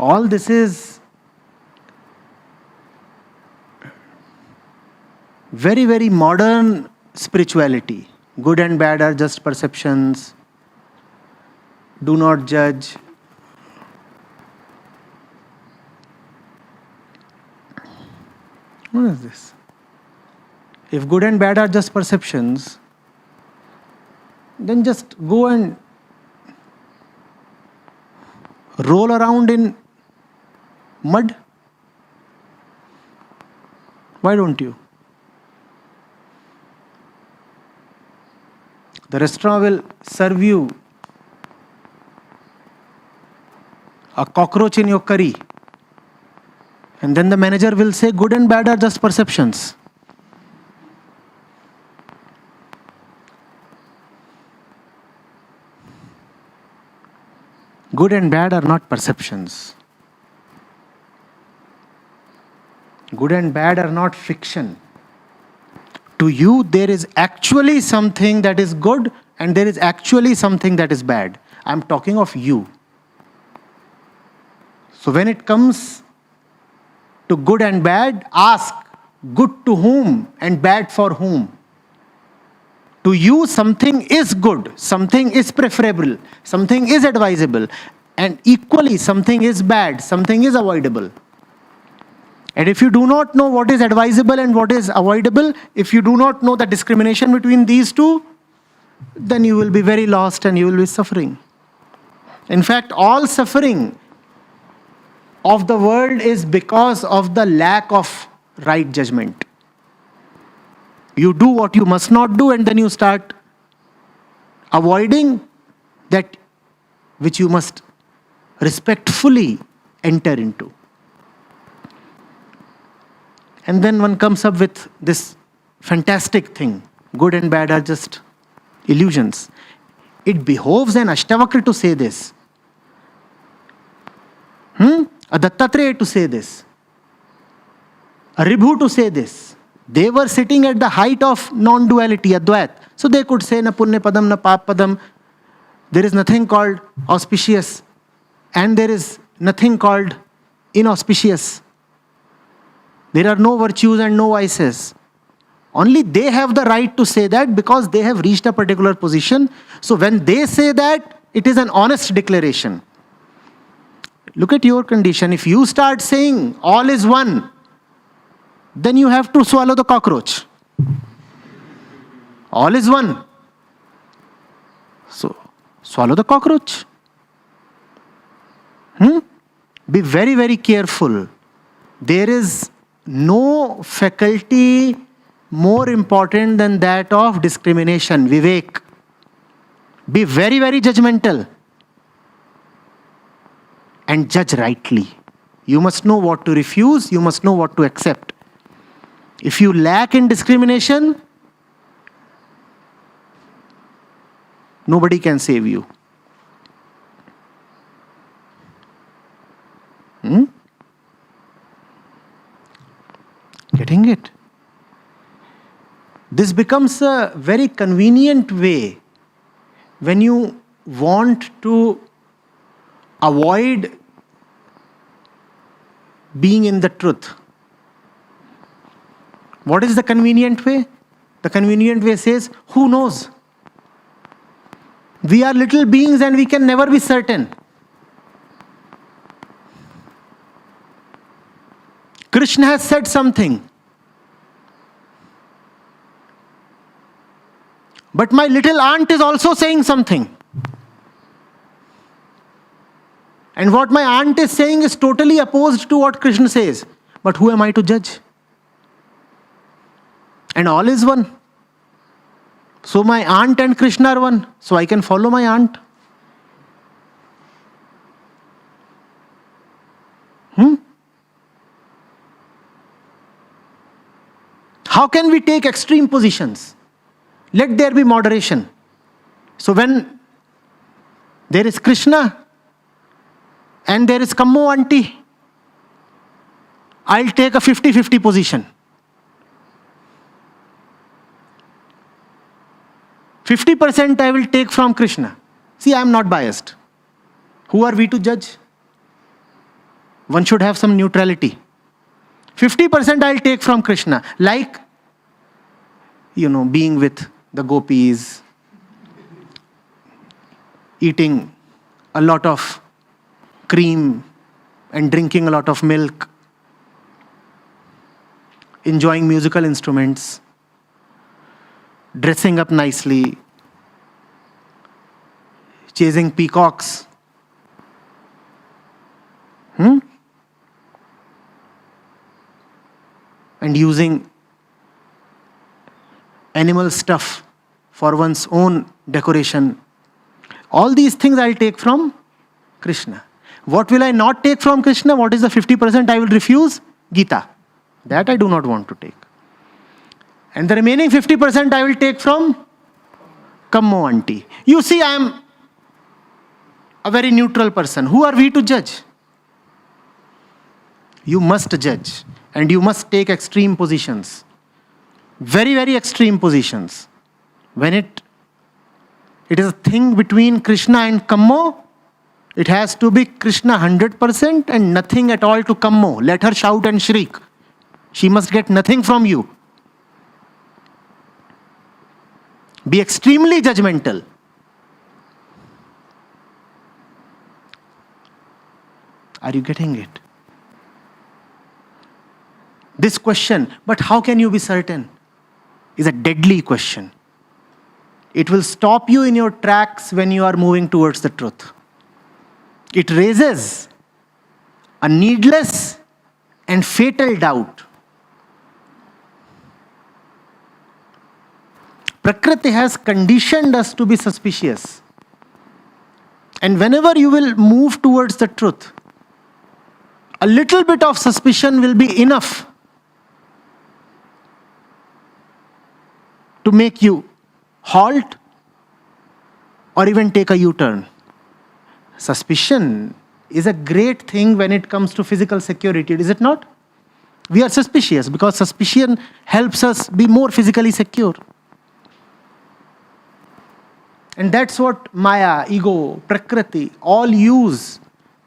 all this is very, very modern spirituality. Good and bad are just perceptions. Do not judge. What is this? If good and bad are just perceptions, then just go and roll around in mud. Why don't you? The restaurant will serve you a cockroach in your curry. And then the manager will say, good and bad are just perceptions. Good and bad are not perceptions. Good and bad are not fiction. To you, there is actually something that is good and there is actually something that is bad. I am talking of you. So when it comes to good and bad, ask good to whom and bad for whom. To you, something is good, something is preferable, something is advisable, and equally something is bad, something is avoidable. And if you do not know what is advisable and what is avoidable, if you do not know the discrimination between these two, then you will be very lost and you will be suffering. In fact, all suffering of the world is because of the lack of right judgment. You do what you must not do and then you start avoiding that which you must respectfully enter into. And then one comes up with this fantastic thing. Good and bad are just illusions. It behoves an Ashtavakra to say this. A Dattatreya to say this. A Ribhu to say this. They were sitting at the height of non-duality, Advait. So they could say, na punya padam, na pap padam. There is nothing called auspicious. And there is nothing called inauspicious. There are no virtues and no vices. Only they have the right to say that because they have reached a particular position. So when they say that, it is an honest declaration. Look at your condition. If you start saying all is one, then you have to swallow the cockroach. All is one. So, swallow the cockroach. Be very, very careful. There is no faculty more important than that of discrimination, Vivek. Be very, very judgmental. And judge rightly. You must know what to refuse, you must know what to accept. If you lack in discrimination, nobody can save you. Getting it? This becomes a very convenient way when you want to avoid being in the truth. What is the convenient way? The convenient way says, who knows? We are little beings and we can never be certain. Krishna has said something. But my little aunt is also saying something. And what my aunt is saying is totally opposed to what Krishna says. But who am I to judge? And all is one. So my aunt and Krishna are one. So I can follow my aunt. How can we take extreme positions? Let there be moderation. So when there is Krishna and there is Kammo auntie, I'll take a 50-50 position. 50% I will take from Krishna. See, I am not biased. Who are we to judge? One should have some neutrality. 50% I'll take from Krishna, like, being with the gopis, eating a lot of cream and drinking a lot of milk, enjoying musical instruments, dressing up nicely, chasing peacocks. And using animal stuff for one's own decoration. All these things I'll take from Krishna. What will I not take from Krishna? What is the 50% I will refuse? Gita. That I do not want to take. And the remaining 50% I will take from Kammo auntie. You see, I am a very neutral person. Who are we to judge? You must judge. And you must take extreme positions. Very, very extreme positions. When it is a thing between Krishna and Kammo, it has to be Krishna 100% and nothing at all to Kammo. Let her shout and shriek. She must get nothing from you. Be extremely judgmental. Are you getting it? This question, but how can you be certain, is a deadly question. It will stop you in your tracks when you are moving towards the truth. It raises a needless and fatal doubt. Prakriti has conditioned us to be suspicious. And whenever you will move towards the truth, a little bit of suspicion will be enough to make you halt or even take a U-turn. Suspicion is a great thing when it comes to physical security, is it not? We are suspicious because suspicion helps us be more physically secure. And that's what Maya, ego, Prakriti all use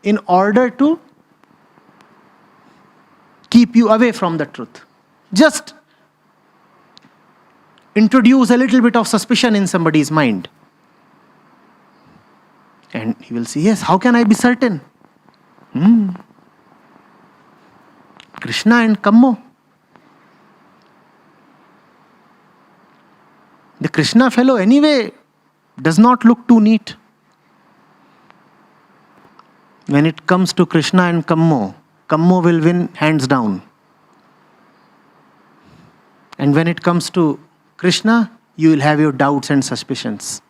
in order to keep you away from the truth. Just introduce a little bit of suspicion in somebody's mind. And he will say, yes, how can I be certain? Krishna and Kammo. The Krishna fellow anyway does not look too neat. When it comes to Krishna and Kammo, Kammo will win hands down. And when it comes to Krishna, you will have your doubts and suspicions.